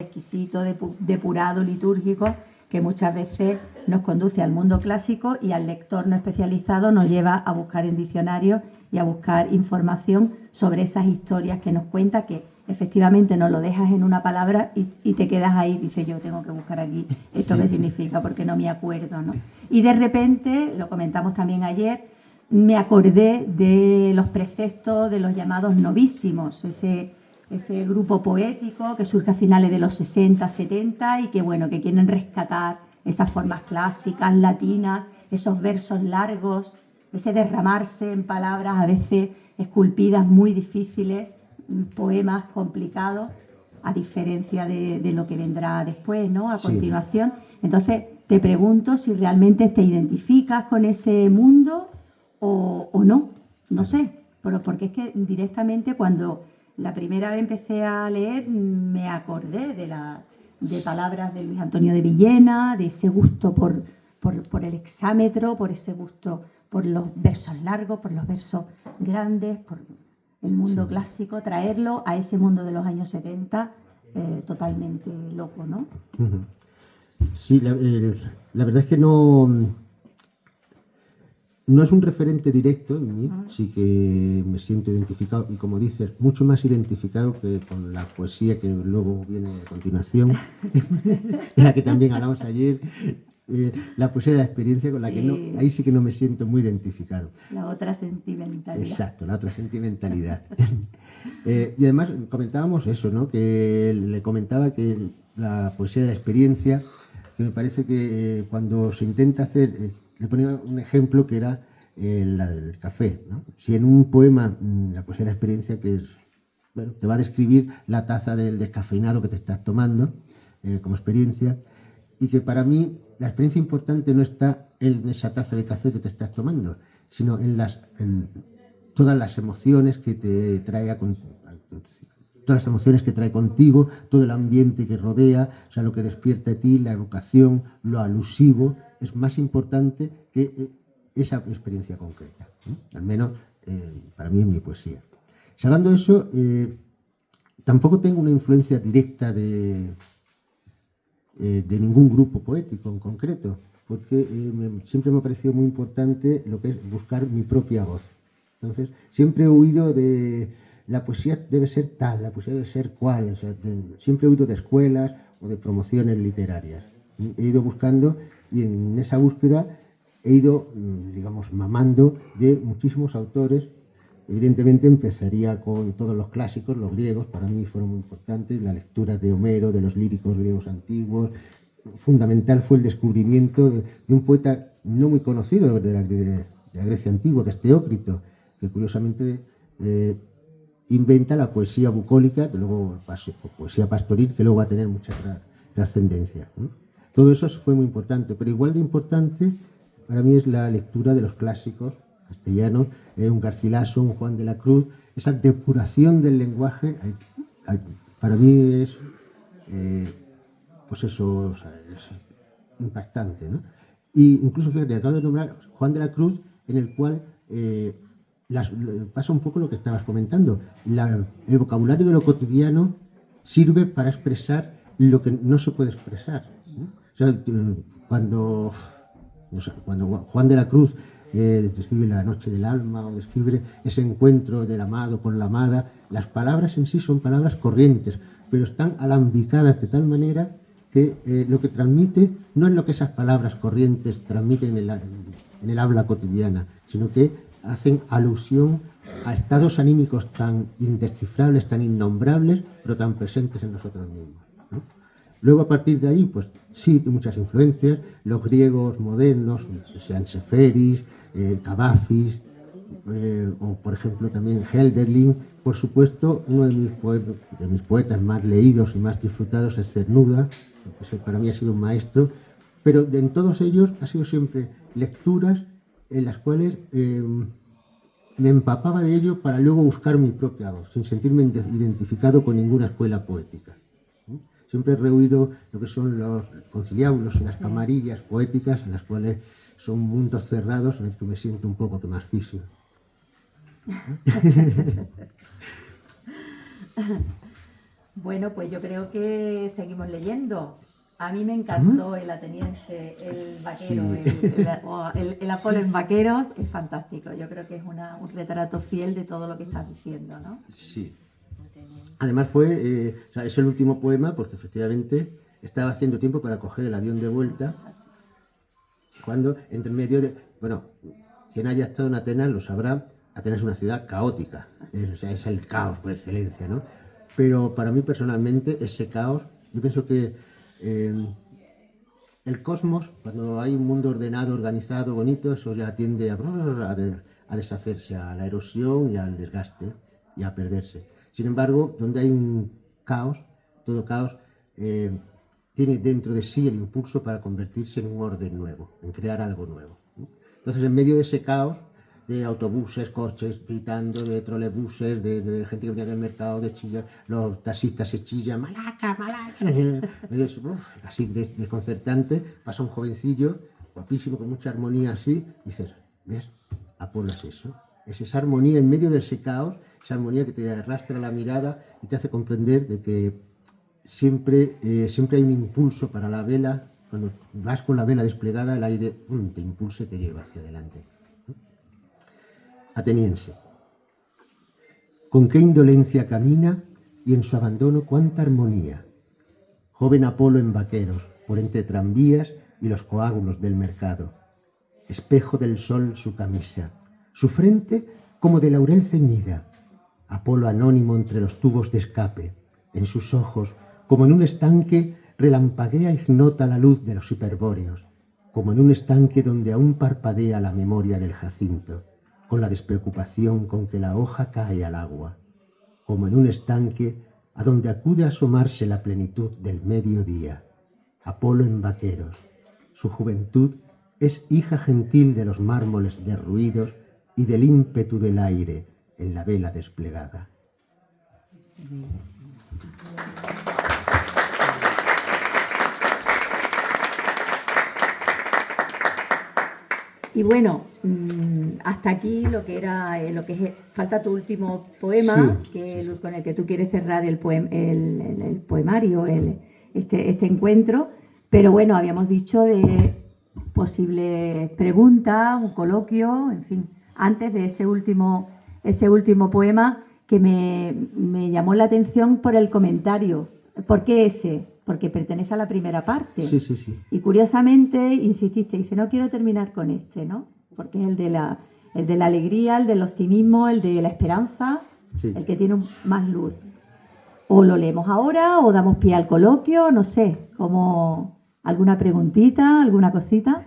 exquisito, depurado, litúrgico, que muchas veces nos conduce al mundo clásico y al lector no especializado nos lleva a buscar en diccionarios y a buscar información sobre esas historias que nos cuenta, que efectivamente nos lo dejas en una palabra y te quedas ahí, dice yo tengo que buscar aquí esto qué significa porque no me acuerdo, ¿no? Y de repente, lo comentamos también ayer, me acordé de los preceptos de los llamados novísimos, ese grupo poético que surge a finales de los 60, 70 y que, bueno, que quieren rescatar esas formas clásicas, latinas, esos versos largos, ese derramarse en palabras a veces esculpidas muy difíciles, poemas complicados, a diferencia de lo que vendrá después, ¿no? A continuación. Entonces, te pregunto si realmente te identificas con ese mundo o no, no sé, pero porque es que directamente cuando la primera vez empecé a leer me acordé de palabras de Luis Antonio de Villena, de ese gusto por el hexámetro, por ese gusto por los versos largos, por los versos grandes, por el mundo clásico, traerlo a ese mundo de los años 70 totalmente loco, ¿no? Sí, la verdad es que no es un referente directo en mí, sí que me siento identificado y, como dices, mucho más identificado que con la poesía que luego viene a continuación, de la que también hablamos ayer, la poesía de la experiencia, con la que no, ahí sí que no me siento muy identificado. La otra sentimentalidad. Exacto, la otra sentimentalidad. Y además comentábamos eso, ¿no? Que le comentaba que la poesía de la experiencia, que me parece que cuando se intenta hacer, le ponía un ejemplo que era la del café, ¿no? Si en un poema, la poesía de la experiencia, que es, bueno, te va a describir la taza del descafeinado que te estás tomando como experiencia, y que para mí la experiencia importante no está en esa taza de café que te estás tomando, sino en todas las emociones que te trae todas las emociones que trae contigo, todo el ambiente que rodea, o sea, lo que despierta de ti, la evocación, lo alusivo, es más importante que esa experiencia concreta, ¿no? Al menos para mí en mi poesía. Y hablando de eso, tampoco tengo una influencia directa de ningún grupo poético en concreto, porque siempre me ha parecido muy importante lo que es buscar mi propia voz. Entonces, siempre he huido de la poesía debe ser tal, la poesía debe ser cual. O sea, siempre he huido de escuelas o de promociones literarias. He ido buscando y en esa búsqueda he ido, digamos, mamando de muchísimos autores. Evidentemente empezaría con todos los clásicos, los griegos, para mí fueron muy importantes, la lectura de Homero, de los líricos griegos antiguos. Fundamental fue el descubrimiento de un poeta no muy conocido de la Grecia antigua, que es Teócrito, que curiosamente inventa la poesía bucólica, que luego poesía pastoril, que luego va a tener mucha trascendencia, ¿no? Todo eso fue muy importante, pero igual de importante para mí es la lectura de los clásicos castellanos, un Garcilaso, un Juan de la Cruz, esa depuración del lenguaje, para mí es, pues eso, o sea, es impactante, ¿no? Y incluso, fíjate, acabo de nombrar Juan de la Cruz, en el cual pasa un poco lo que estabas comentando. El vocabulario de lo cotidiano sirve para expresar lo que no se puede expresar, ¿no? O sea, cuando Juan de la Cruz describe la noche del alma o describe ese encuentro del amado con la amada, las palabras en sí son palabras corrientes, pero están alambicadas de tal manera que lo que transmite no es lo que esas palabras corrientes transmiten en el habla cotidiana, sino que hacen alusión a estados anímicos tan indescifrables, tan innombrables, pero tan presentes en nosotros mismos, ¿no? Luego, a partir de ahí, pues sí, muchas influencias, los griegos modernos, sean Seferis, Cavafis, o por ejemplo también Hölderlin. Por supuesto, uno de mis poetas más leídos y más disfrutados es Cernuda, que para mí ha sido un maestro, pero en todos ellos ha sido siempre lecturas en las cuales me empapaba de ello para luego buscar mi propia voz, sin sentirme identificado con ninguna escuela poética. Siempre he rehuido lo que son los conciliábulos y las camarillas poéticas, en las cuales son mundos cerrados en los que me siento un poco más físico. Bueno, pues yo creo que seguimos leyendo. A mí me encantó el ateniense, el vaquero, Sí. el Apolo en vaqueros, es fantástico. Yo creo que es un retrato fiel de todo lo que estás diciendo, ¿no? Sí. Además o sea, es el último poema porque efectivamente estaba haciendo tiempo para coger el avión de vuelta cuando entre medio de... Bueno, quien haya estado en Atenas lo sabrá, Atenas es una ciudad caótica, o sea, es el caos por excelencia, ¿no? Pero para mí personalmente ese caos, yo pienso que el cosmos, cuando hay un mundo ordenado, organizado, bonito, eso ya tiende a deshacerse, a la erosión y al desgaste y a perderse. Sin embargo, donde hay un caos, todo caos, eh, tiene dentro de sí el impulso para convertirse en un orden nuevo, en crear algo nuevo. Entonces, en medio de ese caos, de autobuses, coches gritando, de trolebuses, de gente que venía del mercado, de chillar, los taxistas se chillan, malaca, malaca, así desconcertante, pasa un jovencillo, guapísimo, con mucha armonía así, y dices, ¿ves? Apolo es eso, es esa armonía en medio de ese caos, esa armonía que te arrastra la mirada y te hace comprender de que siempre hay un impulso para la vela, cuando vas con la vela desplegada, el aire te impulsa y te lleva hacia adelante. Ateniense. Con qué indolencia camina y en su abandono cuánta armonía. Joven Apolo en vaqueros, por entre tranvías y los coágulos del mercado. Espejo del sol su camisa, su frente como de laurel ceñida. Apolo anónimo entre los tubos de escape. En sus ojos, como en un estanque, relampaguea ignota la luz de los hiperbóreos, como en un estanque donde aún parpadea la memoria del jacinto, con la despreocupación con que la hoja cae al agua, como en un estanque a donde acude a asomarse la plenitud del mediodía. Apolo en vaqueros. Su juventud es hija gentil de los mármoles derruidos y del ímpetu del aire en la vela desplegada. Y bueno, hasta aquí lo que era, falta tu último poema, Sí, que sí, sí. con el que tú quieres cerrar el poemario, este encuentro. Pero bueno, habíamos dicho de posibles preguntas, un coloquio, en fin, antes de ese último poema que me llamó la atención por el comentario. ¿Por qué ese? Porque pertenece a la primera parte. Sí, sí, sí. Y curiosamente insististe, dice, no quiero terminar con este, ¿no? Porque es el de la alegría, el del optimismo, el de la esperanza, Sí. el que tiene más luz. O lo leemos ahora o damos pie al coloquio, no sé, como alguna preguntita, alguna cosita.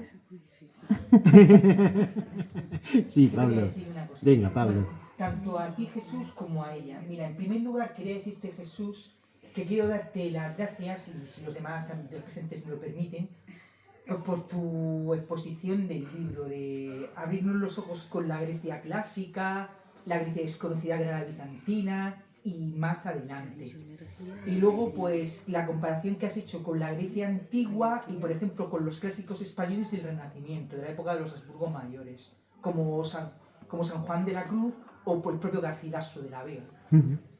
Sí, Te quería Pablo. decir una cosa. Venga, Pablo. Bueno, tanto a ti, Jesús, como a ella. Mira, en primer lugar, quería decirte, Jesús, que quiero darte las gracias, y si los demás también presentes me lo permiten, por tu exposición del libro, de abrirnos los ojos con la Grecia clásica, la Grecia desconocida que era la bizantina, y más adelante. Y luego, pues, la comparación que has hecho con la Grecia antigua y, por ejemplo, con los clásicos españoles del Renacimiento, de la época de los Habsburgo mayores, como San Juan de la Cruz o por el propio Garcilaso de la Vega.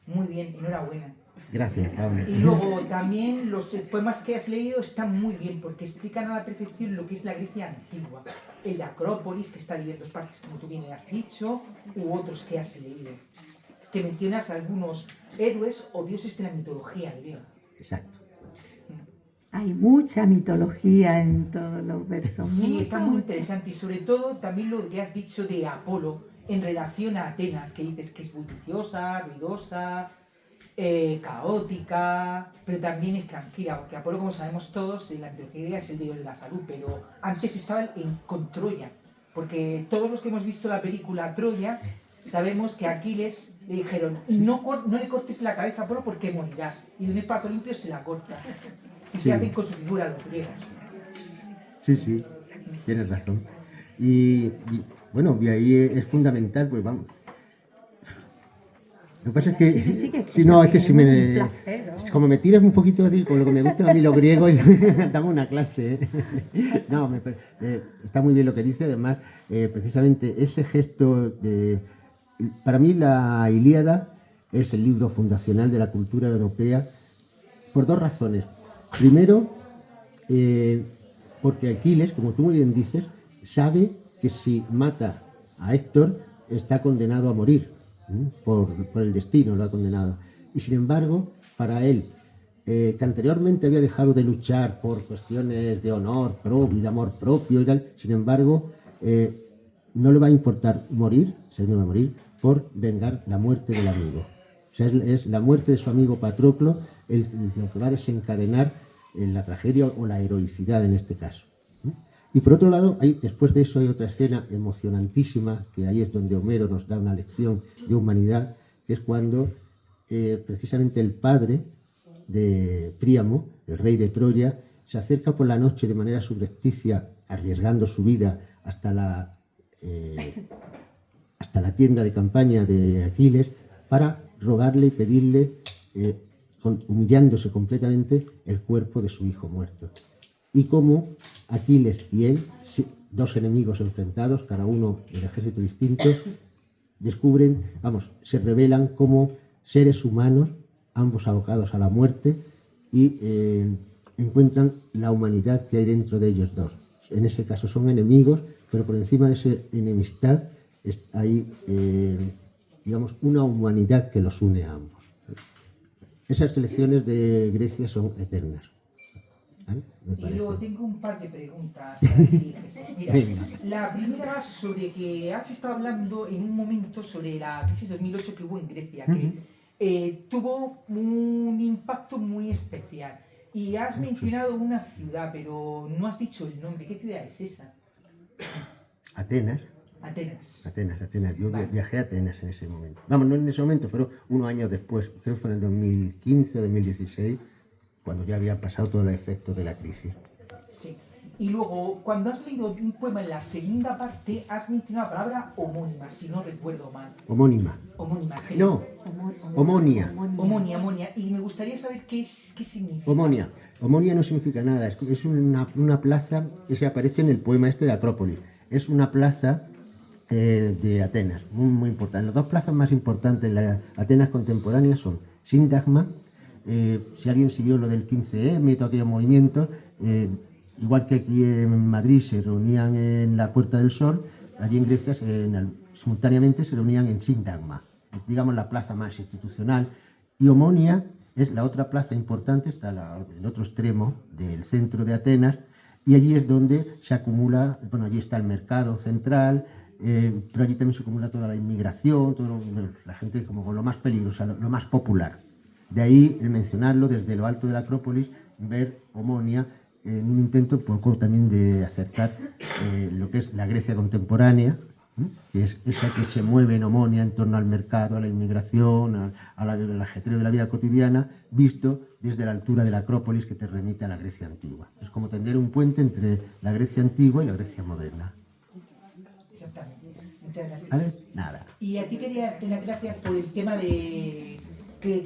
Muy bien, enhorabuena. Gracias, Pablo. Y luego también los poemas que has leído están muy bien porque explican a la perfección lo que es la Grecia antigua. El de Acrópolis, que está dividido en dos partes, como tú bien has dicho, u otros que has leído. Que mencionas algunos héroes o dioses de la mitología griega. Exacto. Hay mucha mitología en todos los versos. Sí, está muy mucha. interesante y sobre todo también lo que has dicho de Apolo en relación a Atenas, que dices que es bulliciosa, ruidosa, caótica, pero también es tranquila, porque Apolo, como sabemos todos, en la mitología griega es el dios de la salud, pero antes estaba con Troya, porque todos los que hemos visto la película Troya, sabemos que a Aquiles le dijeron, no le cortes la cabeza a Apolo porque morirás, y de un espacio limpio se la corta, y Sí. se hacen con su figura los griegos. Sí, sí, tienes razón. Bueno, y ahí es fundamental, pues vamos. Lo que pasa es que, Sigue, si no, es que es si un me, placer, ¿no? como me tiras un poquito con lo que me gusta a mí los griegos, dame una clase. ¿Eh? No, está muy bien lo que dice, además, precisamente ese gesto para mí la Ilíada es el libro fundacional de la cultura europea Por dos razones. Primero, porque Aquiles, como tú muy bien dices, sabe que si mata a Héctor está condenado a morir, por el destino lo ha condenado. Y sin embargo, para él, que anteriormente había dejado de luchar por cuestiones de honor propio y de amor propio y tal, sin embargo, no le va a importar morir, se no va a morir, por vengar la muerte del amigo. O sea, es la muerte de su amigo Patroclo lo que va a desencadenar la tragedia o la heroicidad en este caso. Y por otro lado, después de eso hay otra escena emocionantísima, que ahí es donde Homero nos da una lección de humanidad, que es cuando precisamente el padre de Príamo, el rey de Troya, se acerca por la noche de manera subrepticia, arriesgando su vida hasta la tienda de campaña de Aquiles, para rogarle y pedirle, humillándose completamente, el cuerpo de su hijo muerto. Y cómo Aquiles y él, dos enemigos enfrentados, cada uno del ejército distinto, descubren, se revelan como seres humanos, ambos abocados a la muerte, y encuentran la humanidad que hay dentro de ellos dos. En ese caso son enemigos, pero por encima de esa enemistad hay, una humanidad que los une a ambos. Esas lecciones de Grecia son eternas. ¿Vale? Y luego tengo un par de preguntas para ti, Jesús. Mira, Venga. la primera va sobre que has estado hablando en un momento sobre la crisis 2008 que hubo en Grecia, que tuvo un impacto muy especial. Y has mencionado una ciudad, pero no has dicho el nombre. ¿Qué ciudad es esa? Atenas. Atenas. Yo viajé a Atenas en ese momento. No en ese momento, pero unos años después, creo que fue en el 2015 o 2016, cuando ya había pasado todo el efecto de la crisis. Sí. Y luego, cuando has leído un poema en la segunda parte, has mencionado la palabra homónima, si no recuerdo mal. Homónima. Creo. No, homonia. Homonia. Y me gustaría saber qué significa. Homonia. Homonia no significa nada, es una plaza que se aparece en el poema este de Acrópolis. Es una plaza de Atenas, muy, muy importante. Las dos plazas más importantes en la Atenas contemporánea son Sintagma. Si alguien siguió lo del 15M y todo aquellos movimientos, igual que aquí en Madrid se reunían en la Puerta del Sol, allí en Grecia simultáneamente se reunían en Sintagma, digamos la plaza más institucional. Y Omonia es la otra plaza importante, está en el otro extremo del centro de Atenas, y allí es donde se acumula, allí está el mercado central, pero allí también se acumula toda la inmigración, la gente como con lo más peligroso, lo más popular. De ahí el mencionarlo desde lo alto de la Acrópolis, ver Omonia en un intento un poco también de acercar lo que es la Grecia contemporánea, que es esa que se mueve en Omonia en torno al mercado, a la inmigración, al ajetreo de la vida cotidiana, visto desde la altura de la Acrópolis que te remite a la Grecia antigua. Es como tender un puente entre la Grecia antigua y la Grecia moderna. Exactamente. Muchas gracias. ¿Vale? Nada. Y a ti quería darte las gracias por el tema de que